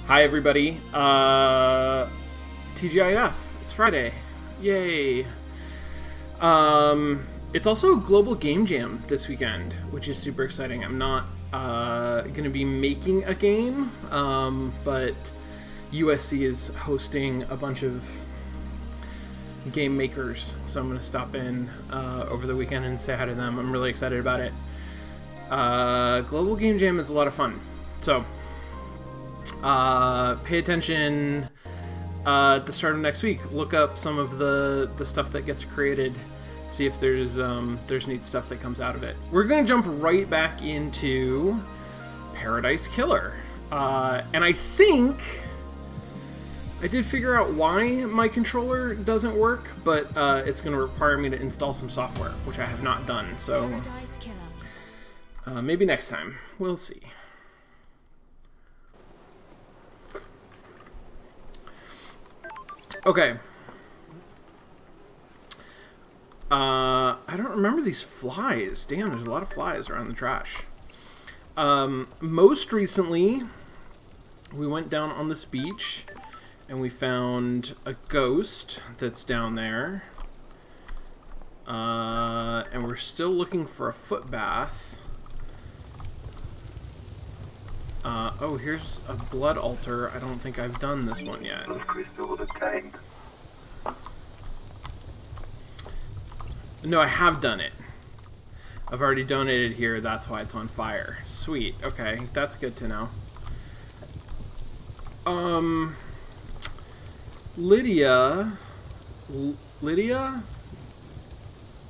Hi, everybody. TGIF. It's Friday. Yay. It's also Global Game Jam this weekend, which is super exciting. I'm not going to be making a game, but USC is hosting a bunch of game makers, so I'm going to stop in over the weekend and say hi to them. I'm really excited about it. Global Game Jam is a lot of fun, so pay attention at the start of next week. Look up some of the stuff that gets created, see if there's neat stuff that comes out of it. We're going to jump right back into Paradise Killer, and I think I did figure out why my controller doesn't work, but it's going to require me to install some software, which I have not done, so maybe next time. We'll see. Okay. I don't remember these flies. Damn, there's a lot of flies around the trash. Most recently, we went down on this beach and we found a ghost that's down there. And we're still looking for a foot bath. Oh, here's a blood altar. I don't think I've done this one yet. No, I have done it. I've already donated here, that's why it's on fire. Sweet, okay, that's good to know. Lydia?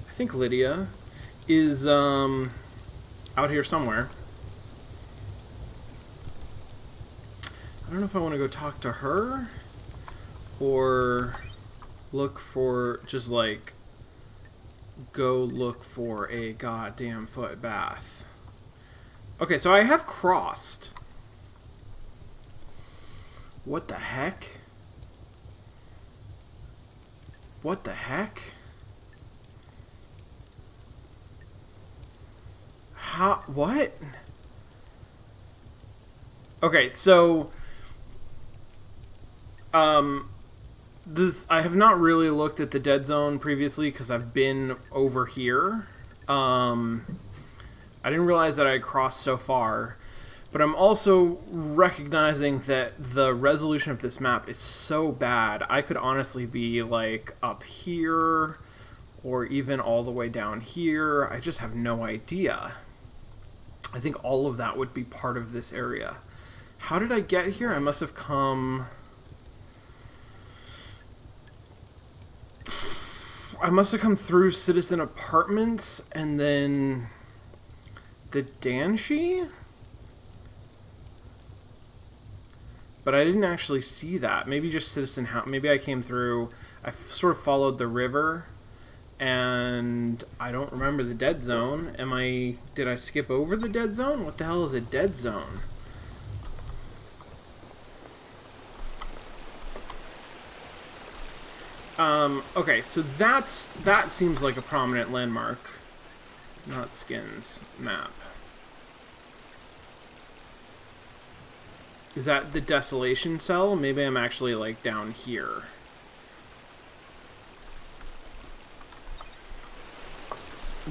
I think Lydia is, out here somewhere. I don't know if I want to go talk to her or look for, just like, go look for a goddamn foot bath. Okay, so I have crossed. What the heck? What the heck? How? What? Okay, so I have not really looked at the dead zone previously because I've been over here. I didn't realize that I had crossed so far, but I'm also recognizing that the resolution of this map is so bad. I could honestly be like up here or even all the way down here. I just have no idea. I think all of that would be part of this area. How did I get here? I must have come through Citizen Apartments and then the Danshi? But I didn't actually see that. Maybe just Citizen House. Maybe I came through, I sort of followed the river, and I don't remember the dead zone. Did I skip over the dead zone? What the hell is a dead zone? Okay, so that seems like a prominent landmark. Not skins. Map. Is that the Desolation cell? Maybe I'm actually, like, down here.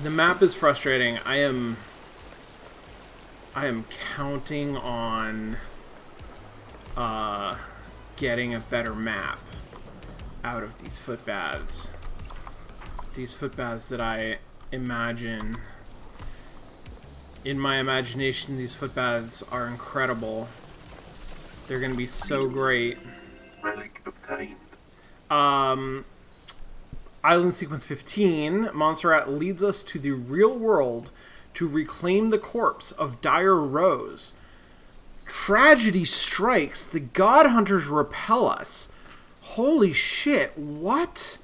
The map is frustrating. I am counting on getting a better map out of these foot baths. These foot baths that I imagine. In my imagination, these foot baths are incredible. They're gonna be so great. Relic obtained. Island Sequence 15, Montserrat leads us to the real world to reclaim the corpse of Dire Rose. Tragedy strikes. The God Hunters repel us. Holy shit, what?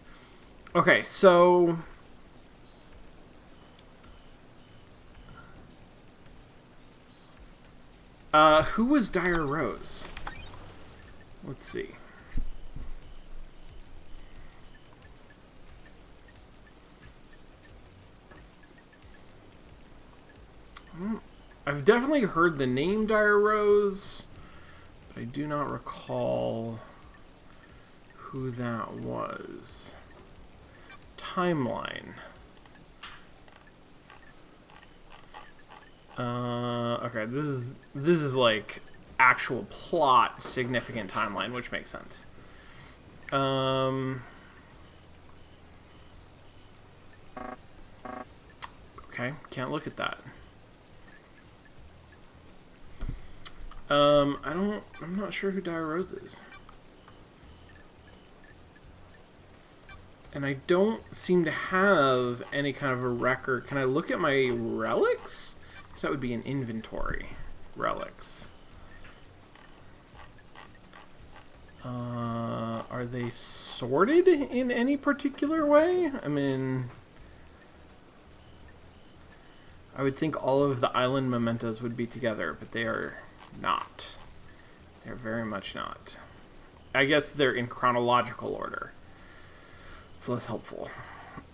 Okay, so who was Dire Rose? Let's see. I've definitely heard the name Dire Rose, But I do not recall who that was. Timeline. Okay, this is like actual plot significant timeline, which makes sense. Okay, can't look at that. I'm not sure who Dire Rose is. And I don't seem to have any kind of a record. Can I look at my relics? Because that would be an inventory. Relics. Are they sorted in any particular way? I mean, I would think all of the island mementos would be together, but they are not. They're very much not. I guess they're in chronological order. It's less helpful.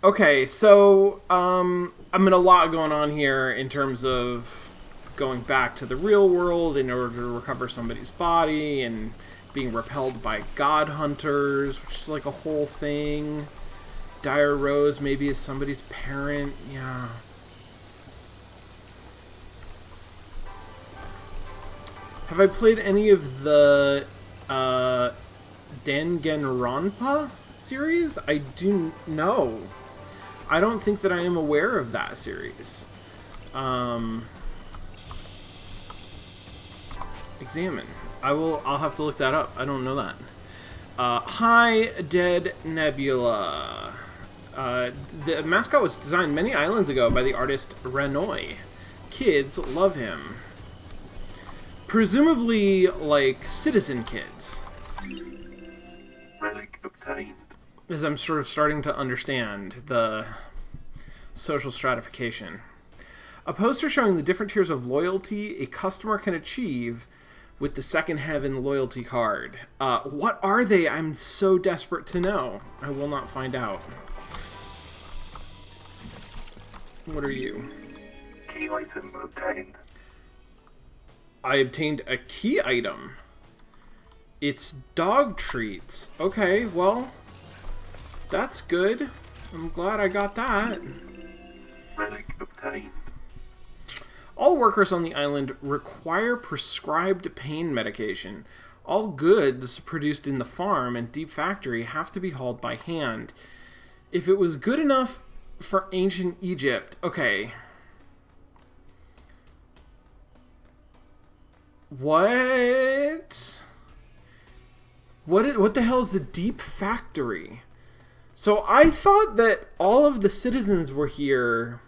Okay, so I mean, a lot going on here in terms of going back to the real world in order to recover somebody's body and being repelled by god hunters, which is like a whole thing. Dire Rose maybe is somebody's parent. Yeah. Have I played any of the Danganronpa series? I do know. I don't think that I am aware of that series. Examine. I'll have to look that up. I don't know that. Hi, Dead Nebula. The mascot was designed many islands ago by the artist Renoy. Kids love him. Presumably, like, citizen kids. Relic obtained. As I'm sort of starting to understand the social stratification. A poster showing the different tiers of loyalty a customer can achieve with the Second Heaven loyalty card. What are they? I'm so desperate to know. I will not find out. What are you? Key item obtained. I obtained a key item. It's dog treats. Okay, well, that's good. I'm glad I got that. Relic obtained. All workers on the island require prescribed pain medication. All goods produced in the farm and deep factory have to be hauled by hand. If it was good enough for ancient Egypt... Okay. What? What the hell is the deep factory? So I thought that all of the citizens were here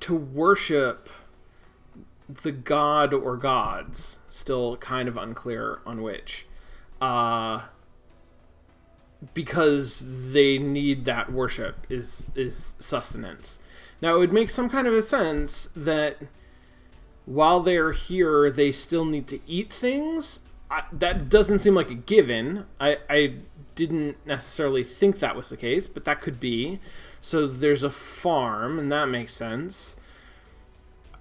to worship the god or gods. Still kind of unclear on which. Because they need that worship is sustenance. Now, it would make some kind of a sense that while they're here, they still need to eat things. That doesn't seem like a given. I didn't necessarily think that was the case, but that could be. So there's a farm, and that makes sense.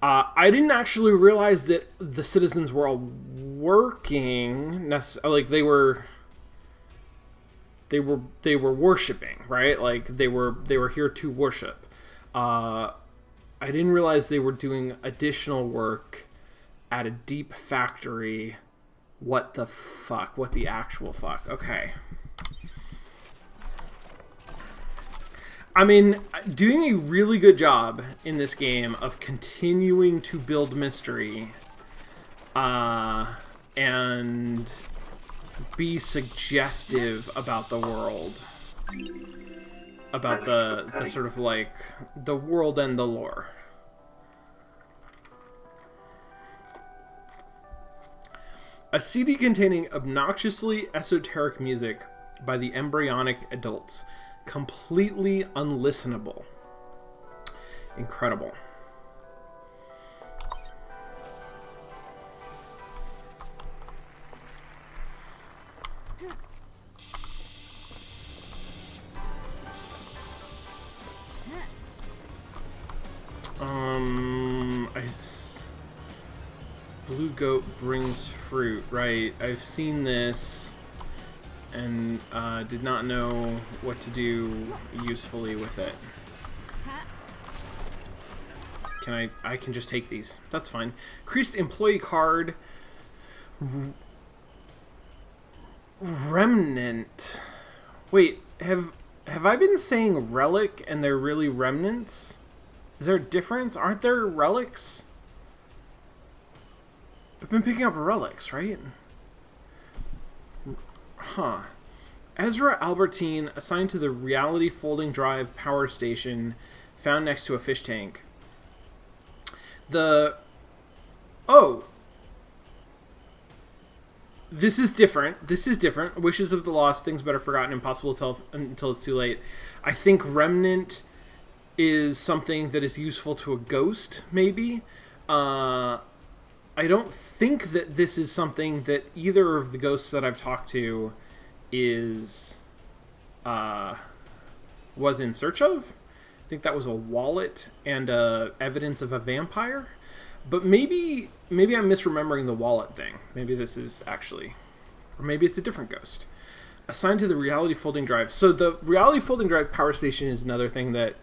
I didn't actually realize that the citizens were all working. Like they were worshiping, right? Like they were here to worship. I didn't realize they were doing additional work at a deep factory. What the fuck? What the actual fuck? Okay. I mean, doing a really good job in this game of continuing to build mystery and be suggestive about the world. About the sort of like the world and the lore. A CD containing obnoxiously esoteric music by the Embryonic Adults. Completely unlistenable. Incredible. Blue goat brings fruit. Right, I've seen this and did not know what to do usefully with it. I can just take these. That's fine. Increased employee card. Remnant. Wait, have I been saying relic and they're really remnants? Is there a difference? Aren't there relics? I've been picking up relics, right? Huh. Ezra Albertine assigned to the Reality Folding Drive power station found next to a fish tank. This is different. This is different. Wishes of the Lost, Things Better Forgotten, Impossible to Tell Until It's Too Late. I think Remnant is something that is useful to a ghost, maybe. I don't think that this is something that either of the ghosts that I've talked to was in search of. I think that was a wallet and evidence of a vampire. But maybe I'm misremembering the wallet thing. Maybe this is actually... Or maybe it's a different ghost. Assigned to the Reality Folding Drive. So the Reality Folding Drive power station is another thing that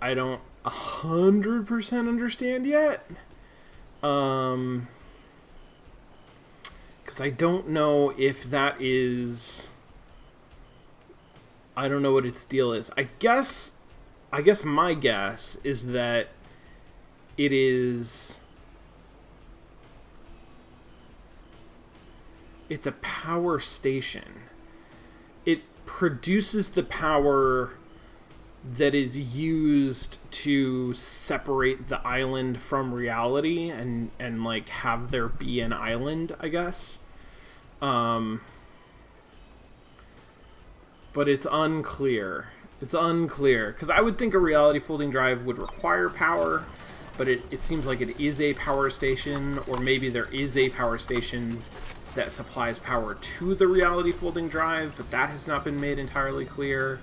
I don't 100% understand yet. Because I don't know if that is... I don't know what its deal is. I guess my guess is that it's a power station. It produces the power that is used to separate the island from reality and like have there be an island, I guess. But it's unclear. It's unclear. Because I would think a Reality Folding Drive would require power, but it seems like it is a power station, or maybe there is a power station that supplies power to the Reality Folding Drive, but that has not been made entirely clear.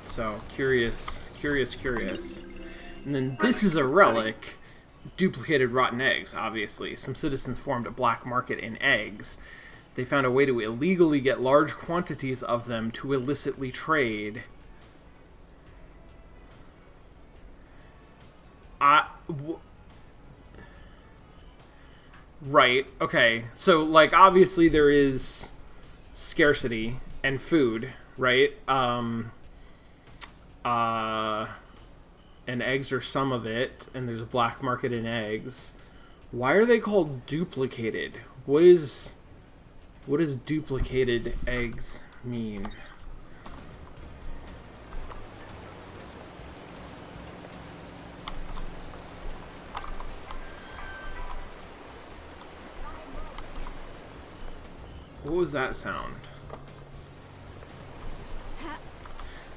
So, curious. And then this is a relic. Duplicated rotten eggs, obviously. Some citizens formed a black market in eggs. They found a way to illegally get large quantities of them to illicitly trade. Right, okay. So, like, obviously there is scarcity and food, right? And eggs are some of it, and there's a black market in eggs. Why are they called duplicated? What does duplicated eggs mean? What was that sound?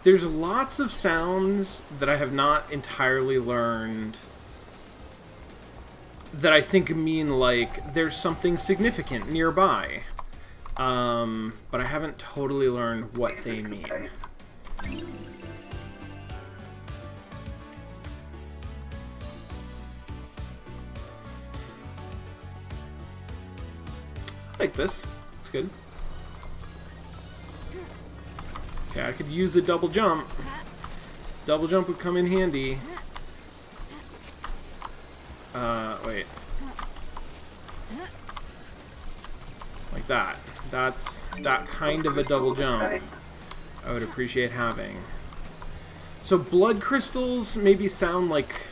There's lots of sounds that I have not entirely learned that I think mean, like, there's something significant nearby. But I haven't totally learned what they mean. I like this. It's good. Okay, I could use a double jump. Double jump would come in handy. Wait. Like that. That's that kind of a double jump I would appreciate having. So blood crystals maybe sound like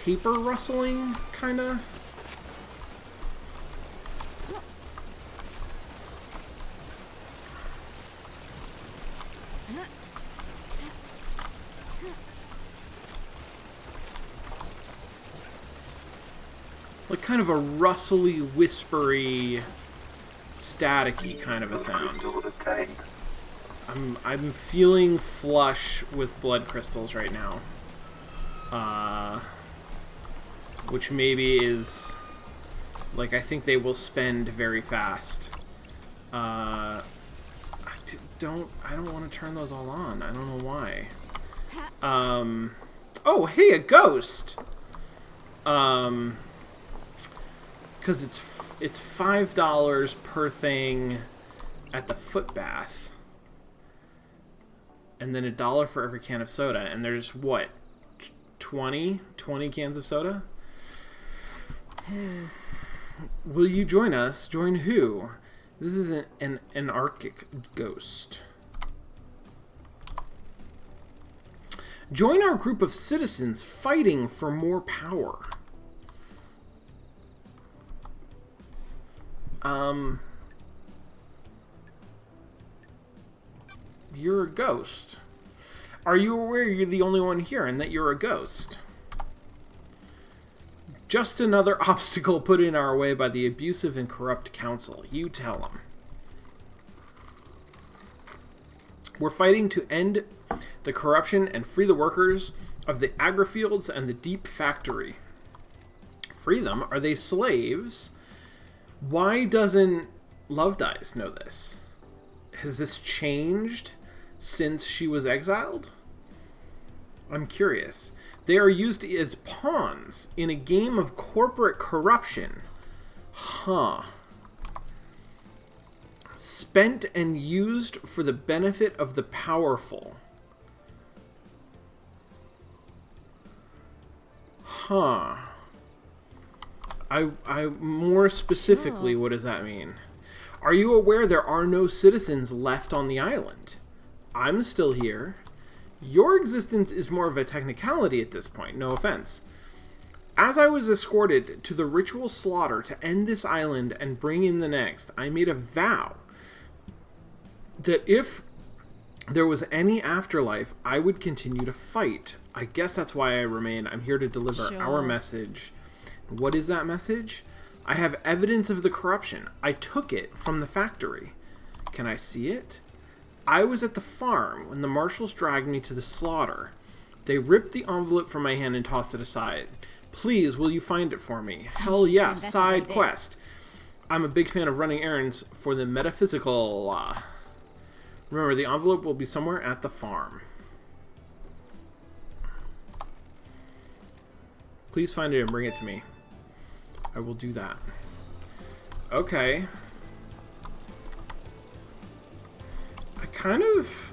paper rustling, kinda? Like kind of a rustly, whispery, staticky kind of a sound. I'm feeling flush with blood crystals right now. Which maybe is like, I think they will spend very fast. I don't want to turn those all on. I don't know why. Oh, hey, a ghost! Because it's $5 per thing at the foot bath. And then $1 for every can of soda. And there's, what, 20 cans of soda? Will you join us? Join who? This is an anarchic ghost. Join our group of citizens fighting for more power. You're a ghost. Are you aware you're the only one here and that you're a ghost? Just another obstacle put in our way by the abusive and corrupt council. You tell them. We're fighting to end the corruption and free the workers of the agri-fields and the deep factory. Free them? Are they slaves? Why doesn't Love Dice know this? Has this changed since she was exiled? I'm curious. They are used as pawns in a game of corporate corruption. Huh. Spent and used for the benefit of the powerful. Huh. I more specifically, what does that mean? Are you aware there are no citizens left on the island? I'm still here. Your existence is more of a technicality at this point, no offense. As I was escorted to the ritual slaughter to end this island and bring in the next, I made a vow that if there was any afterlife, I would continue to fight. I guess that's why I remain. I'm here to deliver our message. What is that message? I have evidence of the corruption. I took it from the factory. Can I see it? I was at the farm when the marshals dragged me to the slaughter. They ripped the envelope from my hand and tossed it aside. Please, will you find it for me? Hell yeah, side quest. I'm a big fan of running errands for the metaphysical. Remember, the envelope will be somewhere at the farm. Please find it and bring it to me. I will do that. Okay. I kind of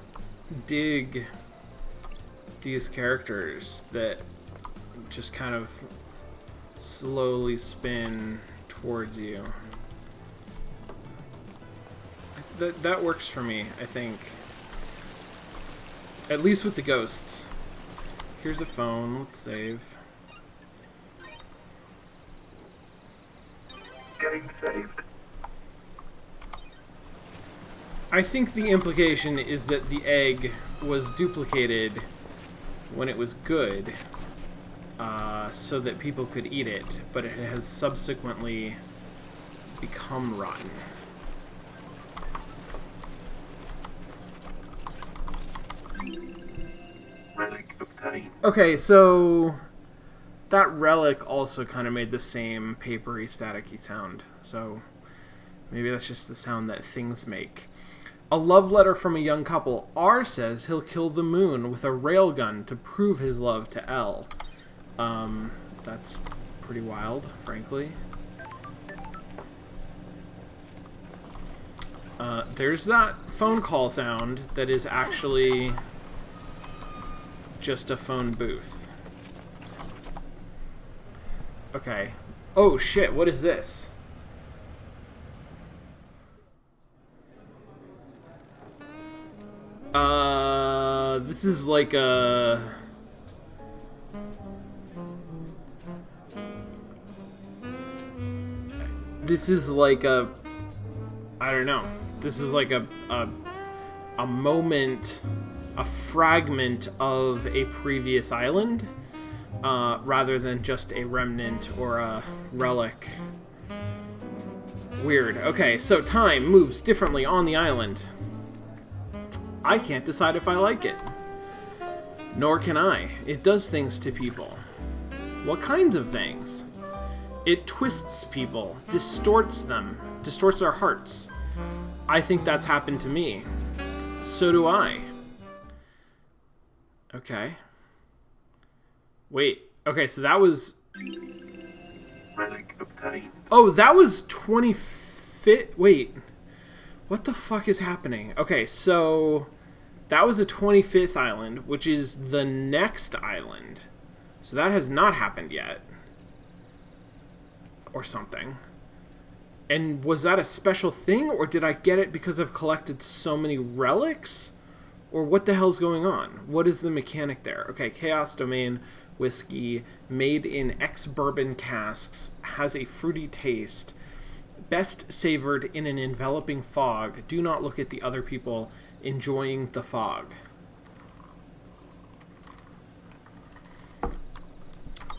dig these characters that just kind of slowly spin towards you. That works for me, I think. At least with the ghosts. Here's a phone. Let's save. Getting saved. I think the implication is that the egg was duplicated when it was good, so that people could eat it, but it has subsequently become rotten. Relic obtained. Okay, so that relic also kind of made the same papery, staticky sound, so maybe that's just the sound that things make. A love letter from a young couple. R says he'll kill the moon with a railgun to prove his love to L. That's pretty wild, frankly. There's that phone call sound that is actually just a phone booth. Okay. Oh shit, what is this? This is like a... This is like a... I don't know. This is like a moment, a fragment of a previous island, rather than just a remnant or a relic. Weird. Okay, so time moves differently on the island. I can't decide if I like it. Nor can I. It does things to people. What kinds of things? It twists people, distorts them, distorts their hearts. I think that's happened to me. So do I. Okay. Wait. Okay, so that was... Relic obtained. Oh, that was 25th... Wait. What the fuck is happening? Okay, so... That was a 25th island, which is the next island. So that has not happened yet. Or something. And was that a special thing, or did I get it because I've collected so many relics? Or what the hell's going on? What is the mechanic there? Okay, Chaos Domain whiskey made in ex-bourbon casks has a fruity taste. Best savored in an enveloping fog. Do not look at the other people enjoying the fog.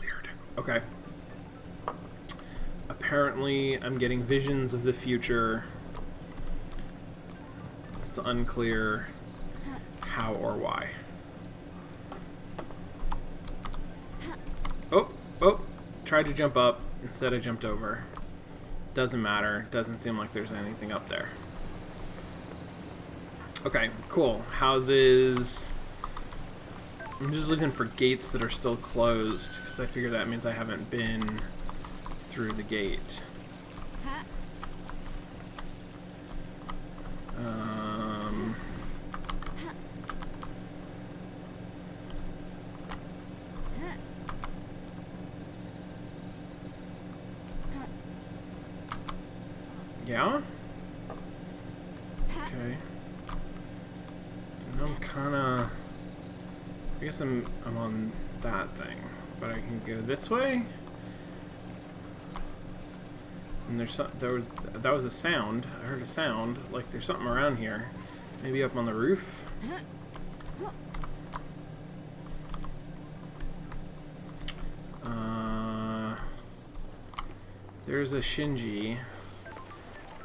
Weird. Okay. Apparently, I'm getting visions of the future. It's unclear how or why. Oh, tried to jump up. Instead, I jumped over. Doesn't matter. Doesn't seem like there's anything up there. Okay, cool. Houses. I'm just looking for gates that are still closed, because I figure that means I haven't been through the gate. Yeah? Okay. And I'm kinda... I guess I'm on that thing. But I can go this way? And that was a sound. I heard a sound. Like there's something around here. Maybe up on the roof? There's a Shinji.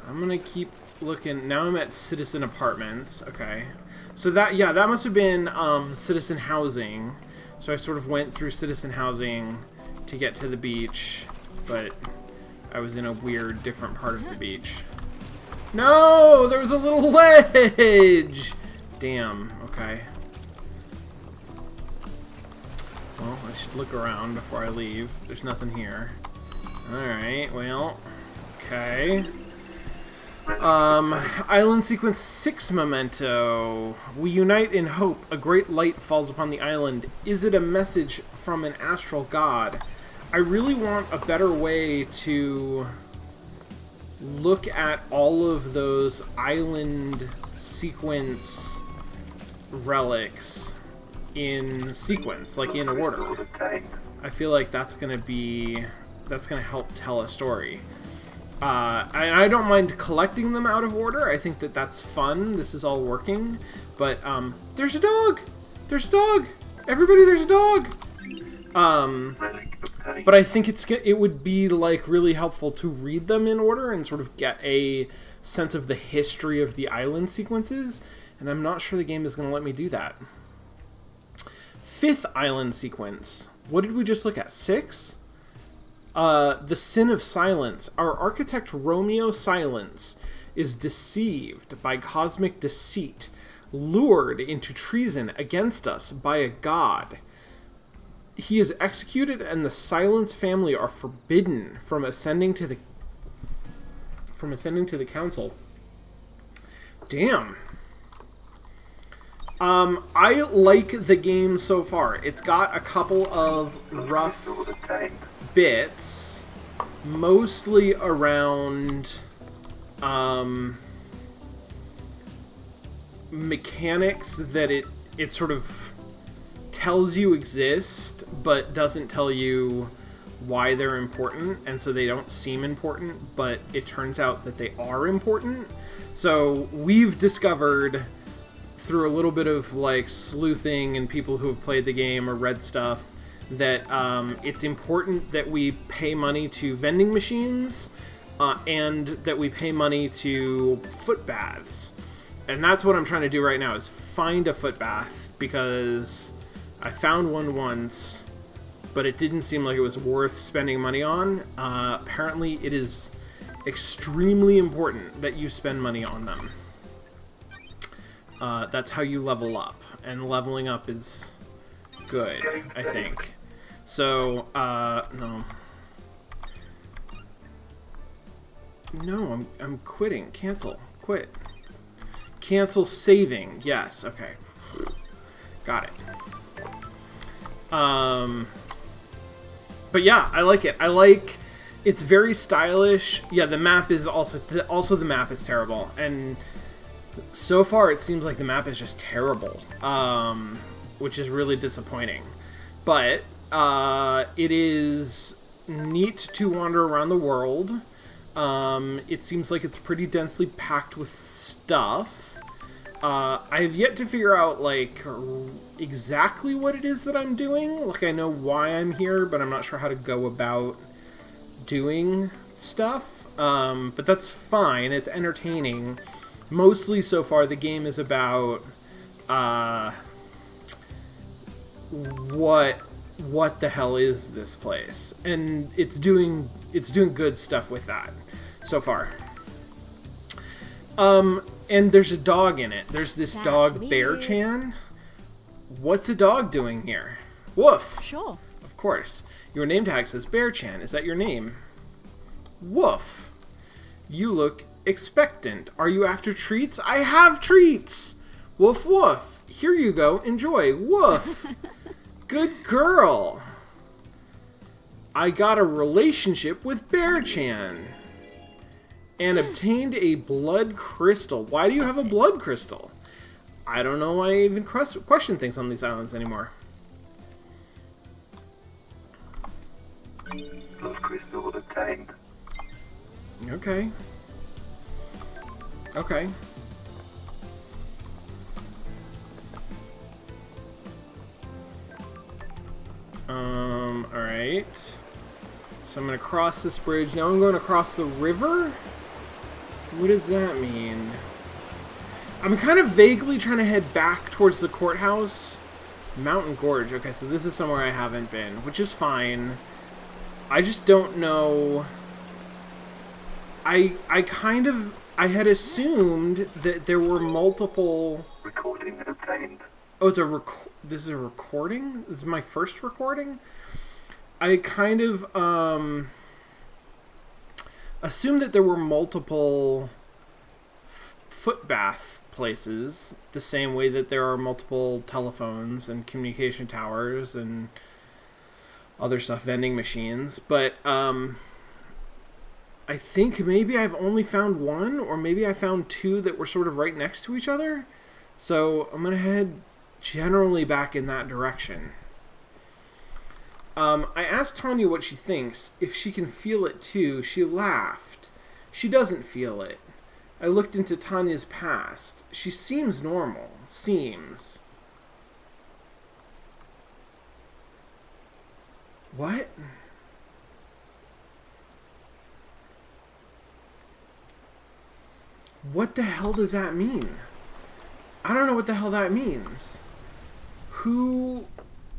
I'm gonna keep looking. Now I'm at Citizen Apartments. Okay. So that must have been Citizen Housing. So I sort of went through Citizen Housing to get to the beach, but I was in a weird, different part of the beach. No! There was a little ledge! Damn. Okay. Well, I should look around before I leave. There's nothing here. Alright, well. Okay. Island Sequence 6 memento. We unite in hope. A great light falls upon the island. Is it a message from an astral god? I really want a better way to look at all of those Island Sequence relics in sequence, like in order. I feel like that's gonna help tell a story. I don't mind collecting them out of order. I think that that's fun. This is all working. But, there's a dog! There's a dog! Everybody, there's a dog! But I think it would be, like, really helpful to read them in order and sort of get a sense of the history of the island sequences. And I'm not sure the game is going to let me do that. 5th island sequence. What did we just look at? 6? The Sin of Silence. Our architect Romeo Silence is deceived by cosmic deceit, lured into treason against us by a god. He is executed, and the Silence family are forbidden from ascending to the council. Damn. I like the game so far. It's got a couple of rough bits, mostly around mechanics that it sort of tells you exist, but doesn't tell you why they're important, and so they don't seem important, but it turns out that they are important. So we've discovered through a little bit of like sleuthing and people who have played the game or read stuff that it's important that we pay money to vending machines and that we pay money to foot baths. And that's what I'm trying to do right now, is find a foot bath, because I found one once, but it didn't seem like it was worth spending money on. Apparently it is extremely important that you spend money on them. That's how you level up, and leveling up is good, I think. So, no. No, I'm quitting. Cancel. Quit. Cancel saving. Yes, okay. Got it. But yeah, I like it. It's very stylish. Yeah, the map is also the map is terrible. And so far it seems like the map is just terrible. Which is really disappointing. But it is neat to wander around the world. It seems like it's pretty densely packed with stuff. I have yet to figure out, like, exactly what it is that I'm doing. Like, I know why I'm here, but I'm not sure how to go about doing stuff. But that's fine. It's entertaining. Mostly, so far, the game is about, what the hell is this place? And it's doing good stuff with that so far. And there's a dog in it. There's this dog, Bear-chan. What's a dog doing here? Woof. Sure. Of course. Your name tag says Bear-chan. Is that your name? Woof. You look expectant. Are you after treats? I have treats. Woof woof. Here you go. Enjoy. Woof. Good girl. I got a relationship with Bear-chan. And obtained a blood crystal. Why do you have a blood crystal? I don't know why I even question things on these islands anymore. Blood crystal obtained. Okay. Okay. Alright. So I'm gonna cross this bridge. Now I'm going to cross the river? What does that mean? I'm kind of vaguely trying to head back towards the courthouse. Mountain Gorge. Okay, so this is somewhere I haven't been, which is fine. I just don't know. I had assumed that there were multiple... Recording obtained. Oh, it's this is a recording? This is my first recording? I kind of, assumed that there were multiple foot bath places, the same way that there are multiple telephones and communication towers and other stuff, vending machines. But, I think maybe I've only found one, or maybe I found two that were sort of right next to each other. So I'm going to head generally back in that direction. I asked Tanya what she thinks, if she can feel it too. She laughed. She doesn't feel it. I looked into Tanya's past. She seems normal. Seems. What? What the hell does that mean? I don't know what the hell that means.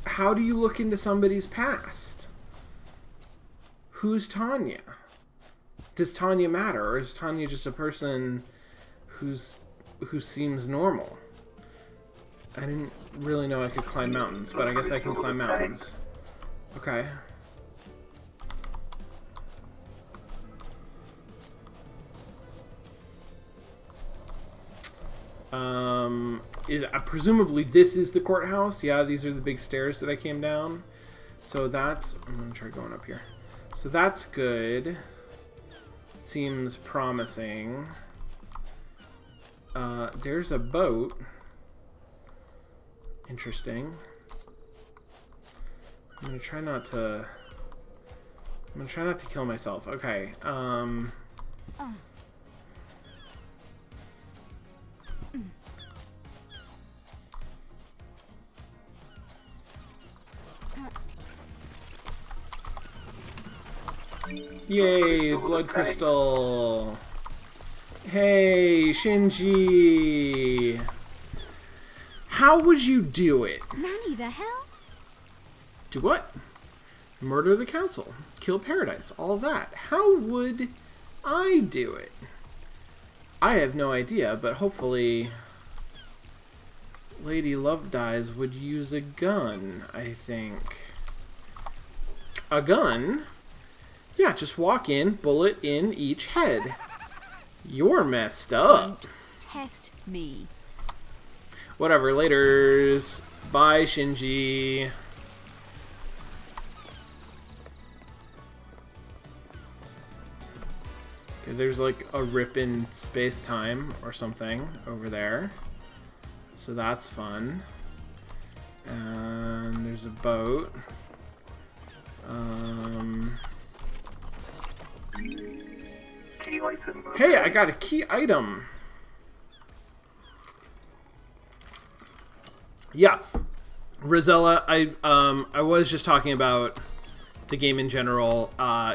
How do you look into somebody's past? Who's Tanya? Does Tanya matter, or is Tanya just a person who seems normal? I didn't really know I could climb mountains, but I guess I can climb mountains. Okay. Presumably this is the courthouse. Yeah, these are the big stairs that I came down. So that's... I'm going to try going up here. So that's good. Seems promising. There's a boat. Interesting. I'm going to try not to... I'm going to try not to kill myself. Okay. Yay, blood crystal. Hey, Shinji. How would you do it? Nanny, the hell? Do what? Murder the council. Kill Paradise. All of that. How would I do it? I have no idea, but hopefully Lady Love Dies would use a gun, I think. a gun. Yeah, just walk in, bullet in each head. You're messed up. Don't test me. Whatever, laters. Bye, Shinji. Okay, there's like a rip in space-time or something over there. So that's fun. And there's a boat. Key item. Hey, I got a key item. Yeah, Rosella. I was just talking about the game in general.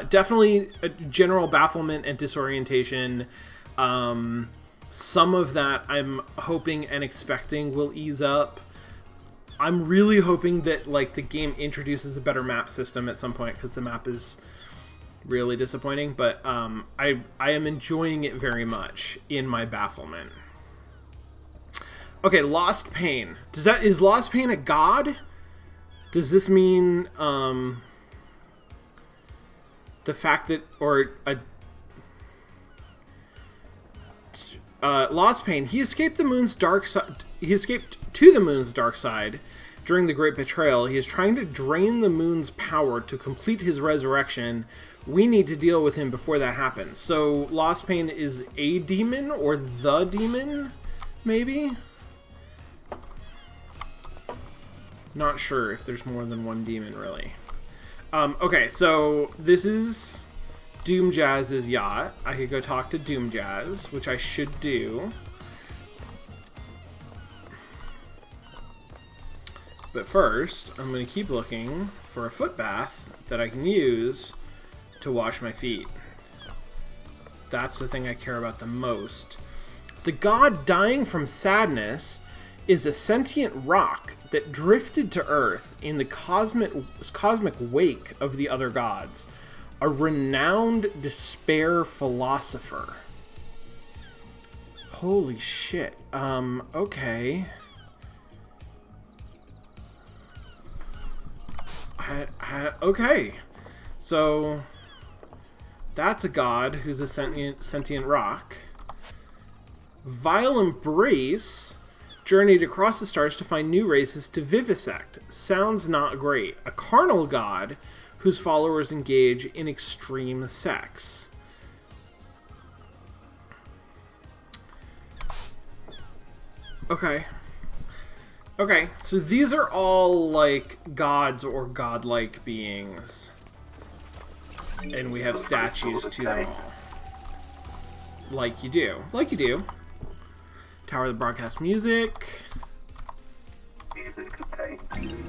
Definitely a general bafflement and disorientation. Some of that I'm hoping and expecting will ease up. I'm really hoping that like the game introduces a better map system at some point, because the map is really disappointing. But I am enjoying it very much in my bafflement. Okay, Lost Pain. Is Lost Pain a god? Does this mean the fact that Lost Pain, he escaped the moon's dark side. He escaped to the moon's dark side during the Great Betrayal. He is trying to drain the moon's power to complete his resurrection. We need to deal with him before that happens. So Lost Pain is a demon, or the demon, maybe? Not sure if there's more than one demon, really. Okay, so this is Doom Jazz's yacht. I could go talk to Doom Jazz, which I should do. But first, I'm going to keep looking for a foot bath that I can use to wash my feet. That's the thing I care about the most. The god dying from sadness is a sentient rock that drifted to Earth in the cosmic wake of the other gods. A renowned despair philosopher. Holy shit. Okay. Okay. So, that's a god who's a sentient rock. Vile Embrace journeyed across the stars to find new races to vivisect. Sounds not great. A carnal god whose followers engage in extreme sex. Okay. Okay, so these are all, like, gods or godlike beings. And we have statues to them all. Like you do. Like you do. Tower that broadcasts music. Music obtained.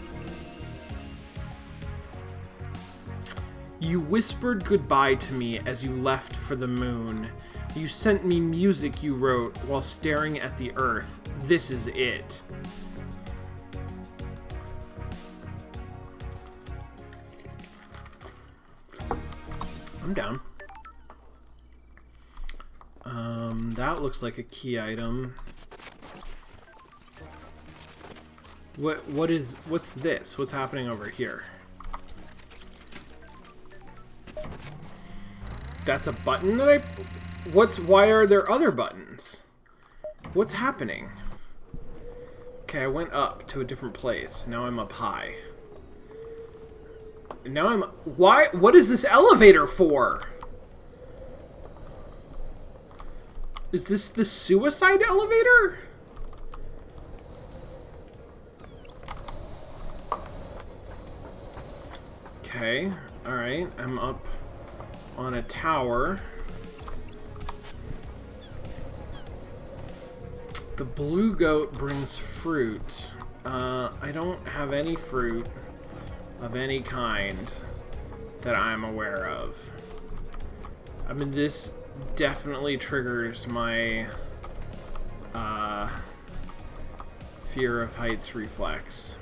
You whispered goodbye to me as you left for the moon. You sent me music you wrote while staring at the earth. This is it. I'm down. That looks like a key item. What's this? What's happening over here? That's a button that why are there other buttons? What's happening? Okay, I went up to a different place. Now I'm up high. Now what is this elevator for? Is this the suicide elevator? Okay, alright, I'm up on a tower. The blue goat brings fruit. I don't have any fruit of any kind that I'm aware of. I mean, this definitely triggers my fear of heights reflex.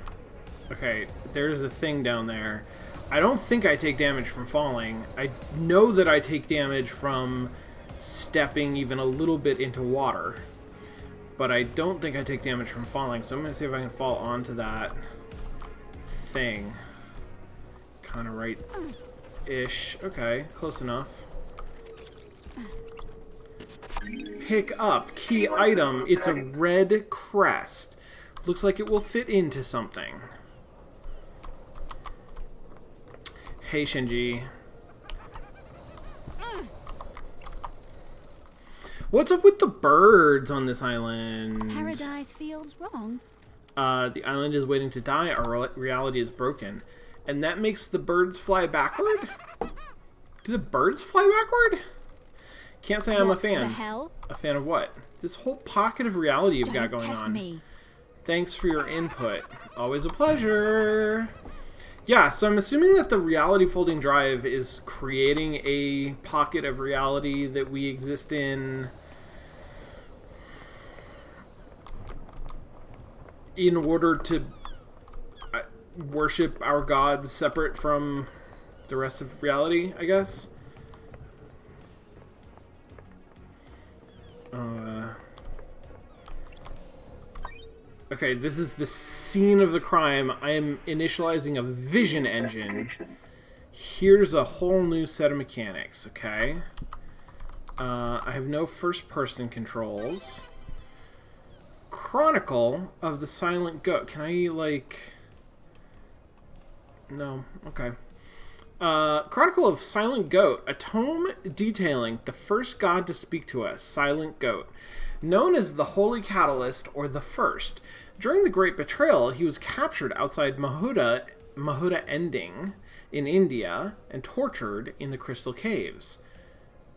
Okay, there's a thing down there. I don't think I take damage from falling. I know that I take damage from stepping even a little bit into water. But I don't think I take damage from falling, so I'm going to see if I can fall onto that thing. Kind of right Ish. Okay, close enough. Pick up. Key item. It's a red crest. Looks like it will fit into something. Hey, Shinji. What's up with the birds on this island? Paradise feels wrong. The island is waiting to die. Our reality is broken. And that makes the birds fly backward? Do the birds fly backward? Can't say I'm a fan. What the hell? A fan of what? This whole pocket of reality you've got Don't going test on. me. Thanks for your input. Always a pleasure. Yeah, so I'm assuming that the reality folding drive is creating a pocket of reality that we exist in order to worship our gods separate from the rest of reality, I guess. Okay, this is the scene of the crime. I am initializing a vision engine. Here's a whole new set of mechanics, okay? I have no first-person controls. Chronicle of the Silent Goat. Can I, like... No. Okay. Chronicle of Silent Goat. A tome detailing the first god to speak to us, Silent Goat. Known as the Holy Catalyst, or the First. During the Great Betrayal, he was captured outside Mahuta Ending in India and tortured in the Crystal Caves.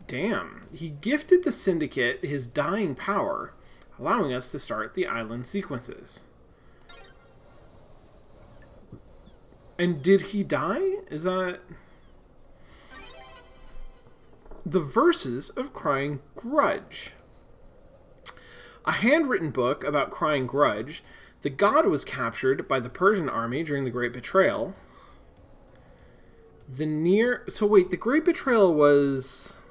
Damn. He gifted the Syndicate his dying power, allowing us to start the island sequences. And did he die? Is that... The Verses of Crying Grudge. A handwritten book about Crying Grudge. The god was captured by the Persian army during the Great Betrayal. So wait, the Great Betrayal was...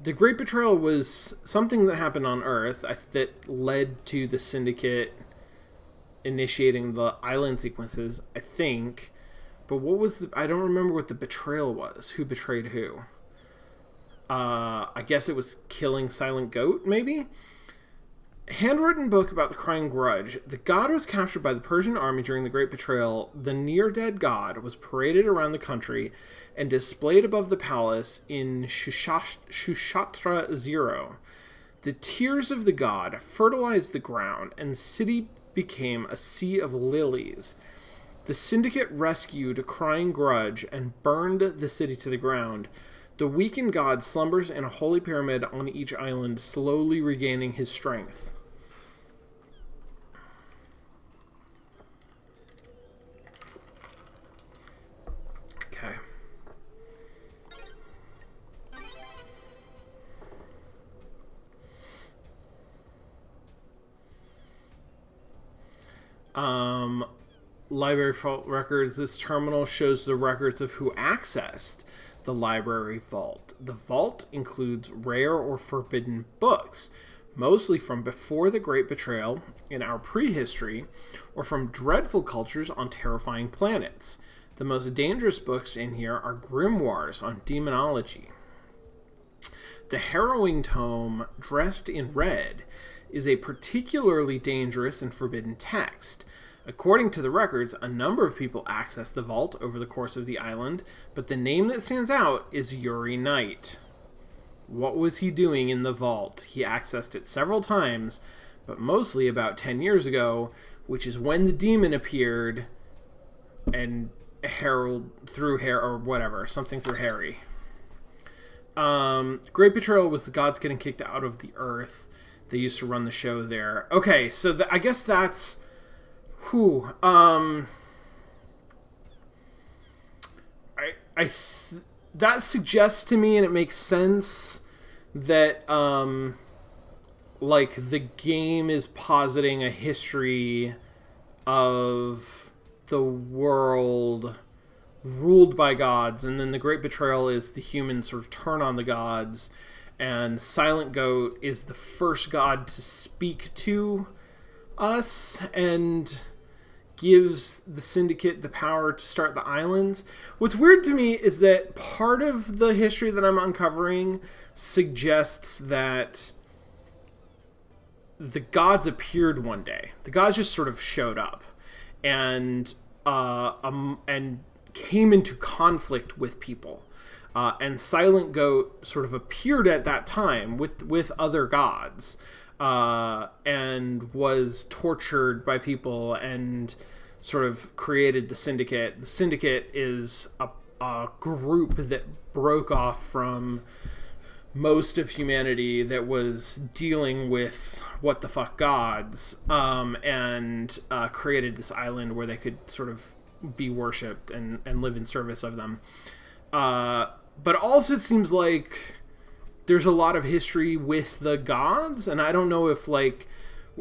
The Great Betrayal was something that happened on Earth that led to the Syndicate initiating the island sequences, I think. But what was I don't remember what the betrayal was. Who betrayed who? I guess it was killing Silent Goat, maybe? Handwritten book about the Crying Grudge. The god was captured by the Persian army during the Great Betrayal. The near-dead god was paraded around the country and displayed above the palace in Shushatra Zero. The tears of the god fertilized the ground, and the city became a sea of lilies. The Syndicate rescued Crying Grudge and burned the city to the ground. The weakened god slumbers in a holy pyramid on each island, slowly regaining his strength. Okay. Library Vault records. This terminal shows the records of who accessed the library vault. The vault includes rare or forbidden books, mostly from before the Great Betrayal in our prehistory, or from dreadful cultures on terrifying planets. The most dangerous books in here are grimoires on demonology. The harrowing tome, Dressed in Red, is a particularly dangerous and forbidden text. According to the records, a number of people accessed the vault over the course of the island, but the name that stands out is Yuri Knight. What was he doing in the vault? He accessed it several times, but mostly about 10 years ago, which is when the demon appeared and something through Harry. Great Betrayal was the gods getting kicked out of the earth. They used to run the show there. Okay, so I guess that's... that suggests to me, and it makes sense, that like the game is positing a history of the world ruled by gods, and then the Great Betrayal is the humans sort of turn on the gods, and Silent Goat is the first god to speak to us and gives the Syndicate the power to start the islands. What's weird to me is that part of the history that I'm uncovering suggests that the gods appeared one day. The gods just sort of showed up and came into conflict with people. And Silent Goat sort of appeared at that time with other gods, and was tortured by people and sort of created the Syndicate. The Syndicate is a group that broke off from most of humanity that was dealing with what the fuck gods, and created this island where they could sort of be worshipped and live in service of them. But also it seems like there's a lot of history with the gods, and I don't know if, like,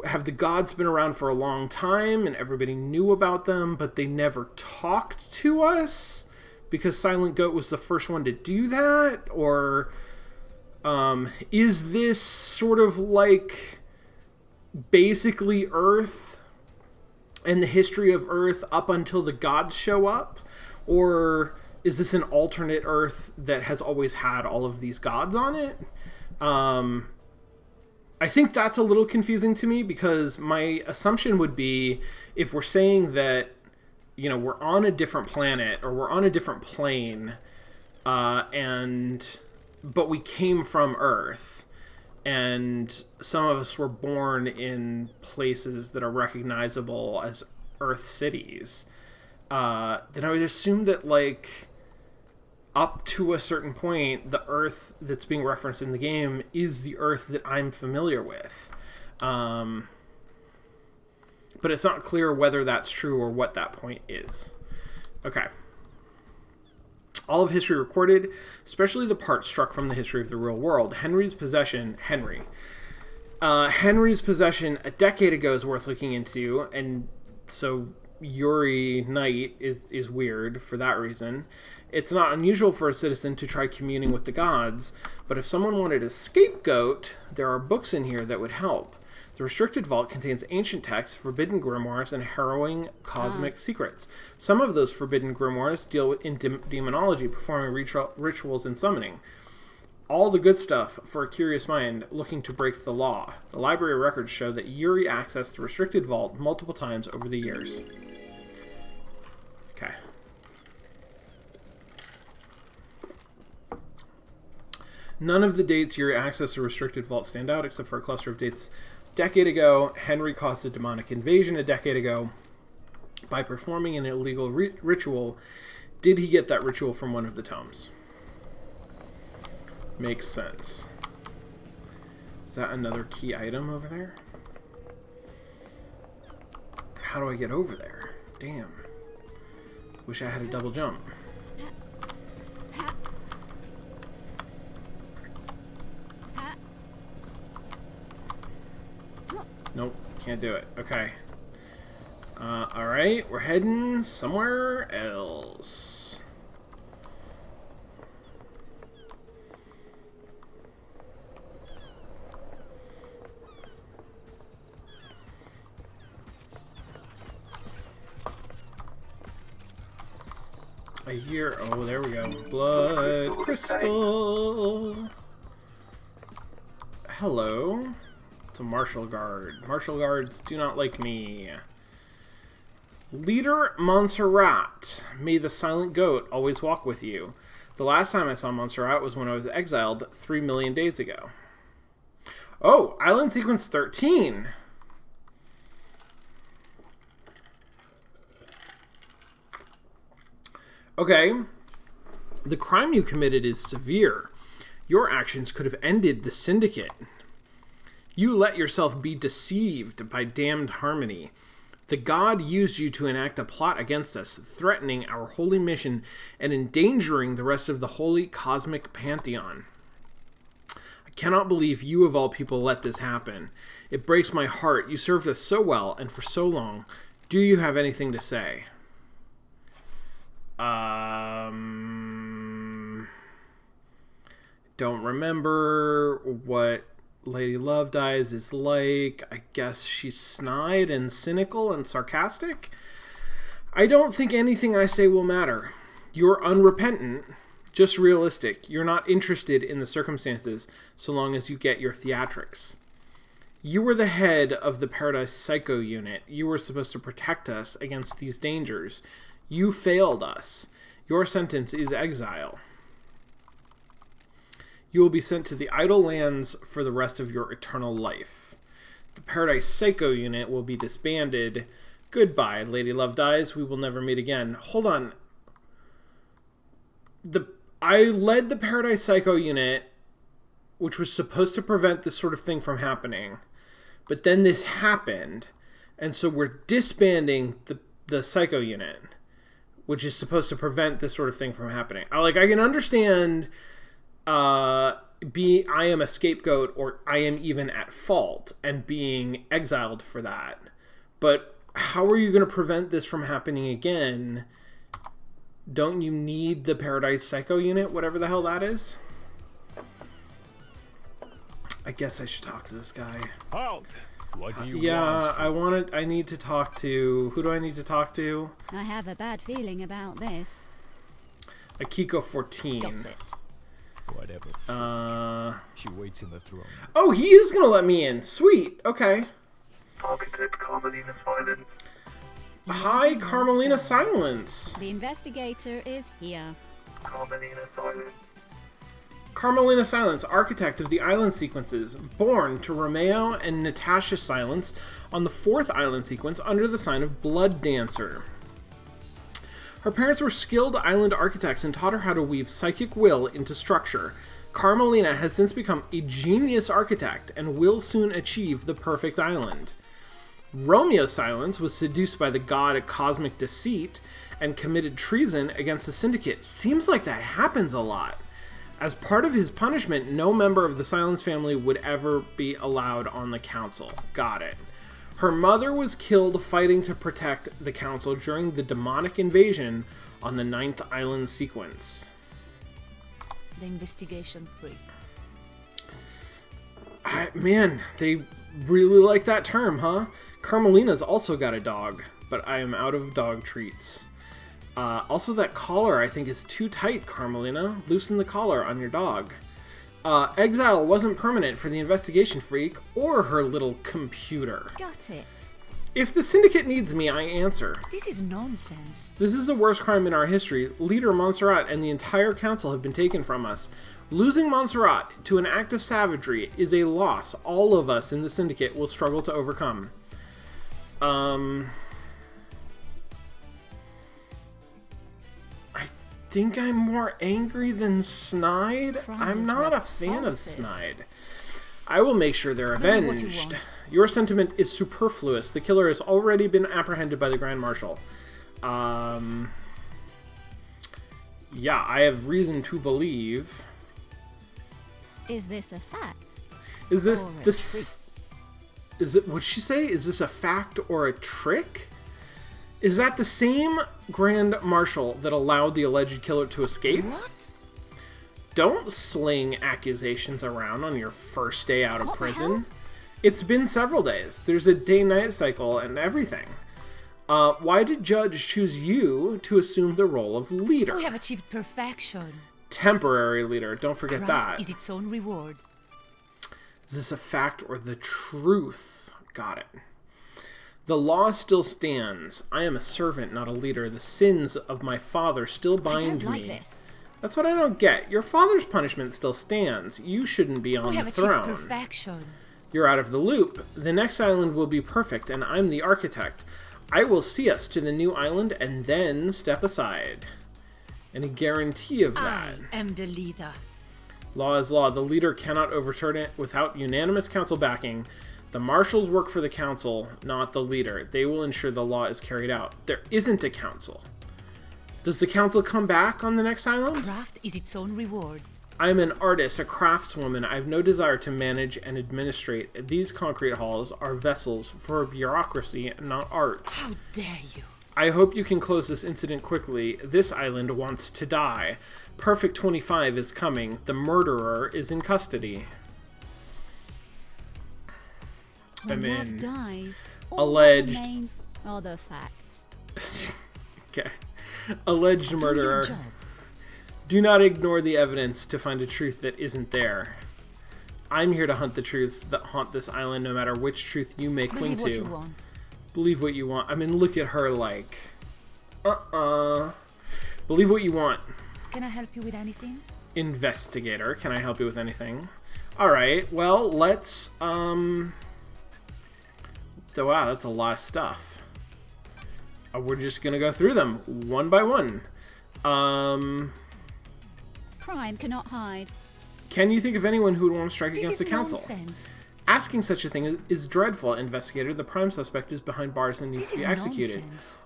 have the gods been around for a long time and everybody knew about them, but they never talked to us because Silent Goat was the first one to do that? Or is this sort of like basically Earth and the history of Earth up until the gods show up? Or is this an alternate Earth that has always had all of these gods on it? I think that's a little confusing to me, because my assumption would be, if we're saying that, you know, we're on a different planet or we're on a different plane, but we came from Earth, and some of us were born in places that are recognizable as Earth cities, then I would assume that, like, up to a certain point, the Earth that's being referenced in the game is the Earth that I'm familiar with. But it's not clear whether that's true or what that point is. Okay. All of history recorded, especially the parts struck from the history of the real world. Henry's possession a decade ago is worth looking into, and so Yuri Knight is weird for that reason. It's not unusual for a citizen to try communing with the gods, but if someone wanted a scapegoat, there are books in here that would help. The Restricted Vault contains ancient texts, forbidden grimoires, and harrowing cosmic secrets. Some of those forbidden grimoires deal in demonology, performing rituals and summoning. All the good stuff for a curious mind looking to break the law. The library records show that Yuri accessed the Restricted Vault multiple times over the years. Okay. None of the dates Yuri accessed the Restricted Vault stand out, except for a cluster of dates. Decade ago, Henry caused a demonic invasion a decade ago by performing an illegal ritual. Did he get that ritual from one of the tomes? Makes sense. Is that another key item over there? How do I get over there? Damn. Wish I had a double jump. Nope, can't do it. Okay. Alright, we're heading somewhere else. I hear... Oh, there we go. Blood crystal. Hello. It's a martial guard. Martial guards do not like me. Leader Montserrat. May the Silent Goat always walk with you. The last time I saw Montserrat was when I was exiled 3 million days ago. Oh, Island Sequence 13. Okay. The crime you committed is severe. Your actions could have ended the Syndicate. You let yourself be deceived by damned harmony. The god used you to enact a plot against us, threatening our holy mission and endangering the rest of the holy cosmic pantheon. I cannot believe you of all people let this happen. It breaks my heart. You served us so well and for so long. Do you have anything to say? Don't remember what Lady Love Dies is like, I guess she's snide and cynical and sarcastic. I don't think anything I say will matter. You're unrepentant, just realistic. You're not interested in the circumstances so long as you get your theatrics. You were the head of the Paradise Psycho unit. You were supposed to protect us against these dangers. You failed us. Your sentence is exile. You will be sent to the Idle Lands for the rest of your eternal life. The Paradise Psycho unit will be disbanded. Goodbye, Lady Love Dies. We will never meet again. Hold on. I led the Paradise Psycho unit, which was supposed to prevent this sort of thing from happening. But then this happened, and so we're disbanding the Psycho unit, which is supposed to prevent this sort of thing from happening. I can understand I am a scapegoat, or I am even at fault and being exiled for that. But how are you going to prevent this from happening again? Don't you need the Paradise Psycho unit, whatever the hell that is? I guess I should talk to this guy. Halt! What do you want? I need to talk to... Who do I need to talk to? I have a bad feeling about this. Akiko 14. Got it. Whatever. She waits in the throne. Oh, he is going to let me in. Sweet. Okay. Architect Carmelina Silence. Hi, Carmelina Silence. The investigator is here. Carmelina Silence. Carmelina Silence, architect of the island sequences, born to Romeo and Natasha Silence on the 4th island sequence under the sign of Blood Dancer. Her parents were skilled island architects and taught her how to weave psychic will into structure. Carmelina has since become a genius architect and will soon achieve the perfect island. Romeo Silence was seduced by the god of cosmic deceit and committed treason against the syndicate. Seems like that happens a lot. As part of his punishment, no member of the Silence family would ever be allowed on the council. Got it. Her mother was killed fighting to protect the council during the demonic invasion on the 9th island sequence. The investigation freak. Man, they really like that term, huh? Carmelina's also got a dog, but I am out of dog treats. Also, that collar I think is too tight, Carmelina. Loosen the collar on your dog. Exile wasn't permanent for the investigation freak or her little computer. Got it. If the syndicate needs me, I answer. This is nonsense. This is the worst crime in our history. Leader Montserrat and the entire council have been taken from us. Losing Montserrat to an act of savagery is a loss all of us in the syndicate will struggle to overcome. I think I'm more angry than snide. I'm not a fan of snide. I will make sure they're avenged. Your sentiment is superfluous. The killer has already been apprehended by the Grand Marshal. Yeah, I have reason to believe. Is this a fact? Is this Or a this? Is it? What'd she say? Is this a fact or a trick? Is that the same Grand Marshal that allowed the alleged killer to escape? What? Don't sling accusations around on your first day out of What the prison. hell? It's been several days. There's a day-night cycle and everything. Why did Judge choose you to assume the role of leader? We have achieved perfection. Temporary leader. Don't forget Craft that. is its own reward. Is this a fact or the truth? Got it. The law still stands. I am a servant, not a leader. The sins of my father still I bind don't like me. this. That's what I don't get. Your father's punishment still stands. You shouldn't be on We the have achieved throne. perfection. You're out of the loop. The next island will be perfect, and I'm the architect. I will see us to the new island and then step aside. Any guarantee of that? I am the leader. Law is law. The leader cannot overturn it without unanimous council backing. The marshals work for the council, not the leader. They will ensure the law is carried out. There isn't a council. Does the council come back on the next island? Craft is its own reward. I'm an artist, a craftswoman. I have no desire to manage and administrate. These concrete halls are vessels for bureaucracy, not art. How dare you? I hope you can close this incident quickly. This island wants to die. Perfect 25 is coming. The murderer is in custody. When mean, love dies, all that alleged- remains are the facts. Okay. Alleged Do your murderer. job. Do not ignore the evidence to find a truth that isn't there. I'm here to hunt the truths that haunt this island, no matter which truth you may cling Believe what to. you want. Believe what you want. I mean, look at her like... Believe what you want. Can I help you with anything? Investigator, can I help you with anything? Alright, well, let's, So, wow, that's a lot of stuff. We're just gonna go through them, one by one. Crime cannot hide. Can you think of anyone who would want to strike This against is the council? nonsense. Asking such a thing is dreadful, investigator. The prime suspect is behind bars and needs This to be is executed. nonsense.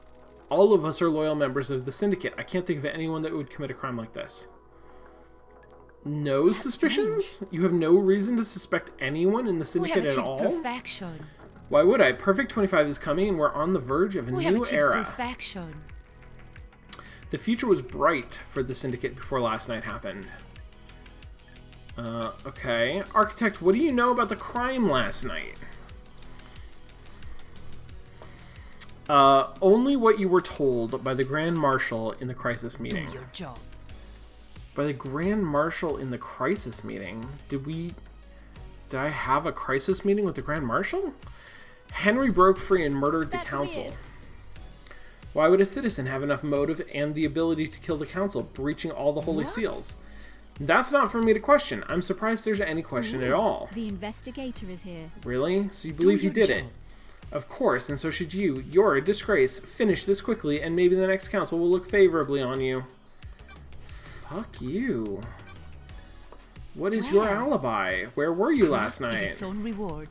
All of us are loyal members of the syndicate. I can't think of anyone that would commit a crime like this. No suspicions? You have no reason to suspect anyone in the We have syndicate at achieved all? perfection. Why would I? Perfect 25 is coming and we're on the verge of a We have new achieved era. perfection. The future was bright for the syndicate before last night happened. Okay. Architect, what do you know about the crime last night? Only what you were told by the Grand Marshal in the crisis Do meeting. your job. By the Grand Marshal in the crisis meeting? Did I have a crisis meeting with the Grand Marshal? Henry broke free and murdered the That's council. weird. Why would a citizen have enough motive and the ability to kill the council, breaching all the holy What? seals? That's not for me to question. I'm surprised there's any question at all. The investigator is here. Really? So you believe he your did it? job. Of course, and so should you. You're a disgrace. Finish this quickly, and maybe the next council will look favorably on you. Fuck you. What is your Where? alibi? Where were you last Is night? its own reward.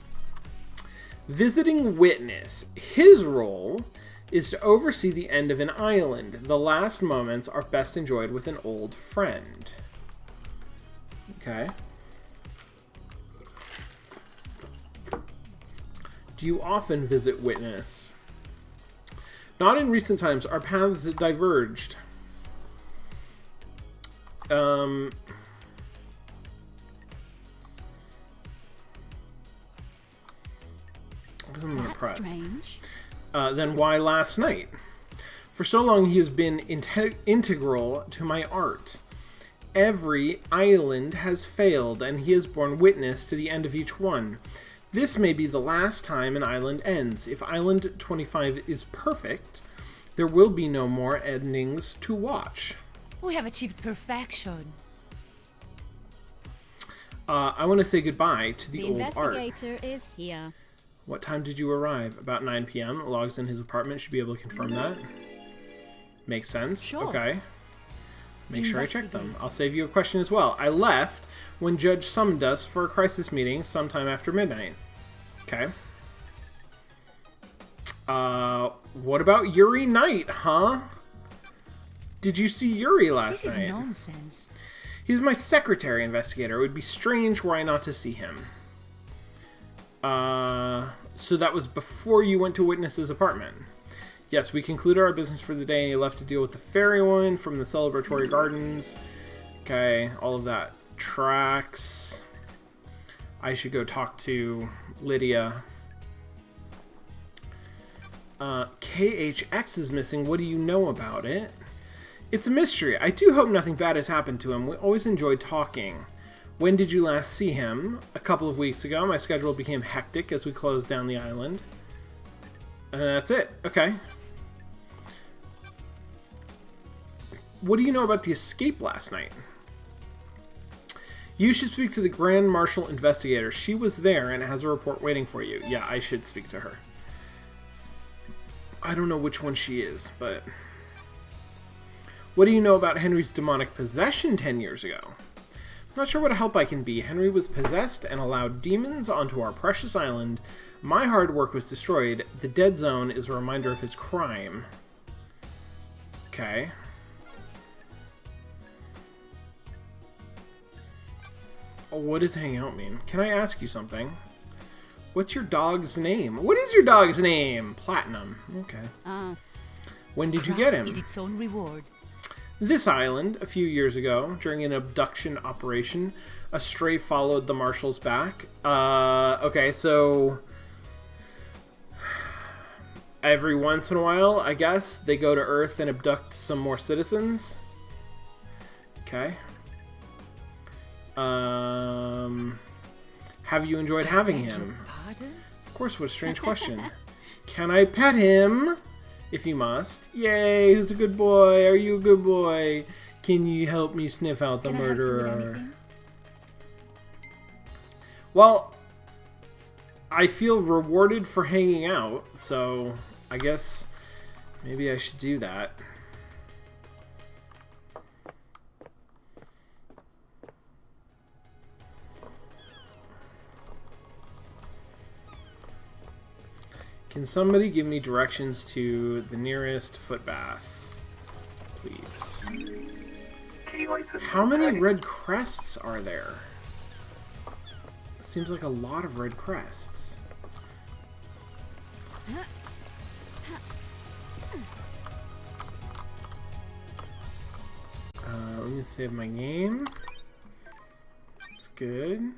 Visiting witness. His role is to oversee the end of an island. The last moments are best enjoyed with an old friend. Okay. Do you often visit witness? Not in recent times. Our paths diverged. Because I'm gonna That's press. strange. Then why last night? For so long he has been integral to my art. Every island has failed, and he has borne witness to the end of each one. This may be the last time an island ends. If Island 25 is perfect, there will be no more endings to watch. We have achieved perfection. I want to say goodbye to the The old art. investigator is here. What time did you arrive? About 9 p.m. Logs in his apartment should be able to confirm that. Makes sense. Sure. Okay. Make sure I check them. Investigate. I'll save you a question as well. I left when Judge summoned us for a crisis meeting sometime after midnight. Okay. What about Yuri Knight, huh? Did you see Yuri last This is night? nonsense. He's my secretary, investigator. It would be strange were I not to see him. So that was before you went to Witness's apartment. Yes, we concluded our business for the day, and he left to deal with the fairy woman from the celebratory gardens. Okay, all of that tracks. I should go talk to Lydia. KHX is missing. What do you know about it? It's a mystery. I do hope nothing bad has happened to him. We always enjoyed talking. When did you last see him? A couple of weeks ago. My schedule became hectic as we closed down the island. And that's it. Okay. What do you know about the escape last night? You should speak to the Grand Marshal Investigator. She was there and has a report waiting for you. Yeah, I should speak to her. I don't know which one she is, but... What do you know about Henry's demonic possession 10 years ago? I'm not sure what help I can be. Henry was possessed and allowed demons onto our precious island. My hard work was destroyed. The dead zone is a reminder of his crime. Okay. What does hang out mean? Can I ask you something? What's your dog's name? What is your dog's name? Platinum. Okay. Ah, When did you get him? Is its own reward. This island, a few years ago, during an abduction operation, a stray followed the marshals back. Okay, so every once in a while, I guess, they go to Earth and abduct some more citizens. Okay. Have you enjoyed having him? Pardon? Of course, what a strange question. Can I pet him? If you must. Yay, who's a good boy? Are you a good boy? Can you help me sniff out the Can I help you with murderer? anything? Well, I feel rewarded for hanging out, so I guess maybe I should do that. Can somebody give me directions to the nearest foot bath, please? Key license. How many red crests are there? Seems like a lot of red crests. Let me save my game. That's good.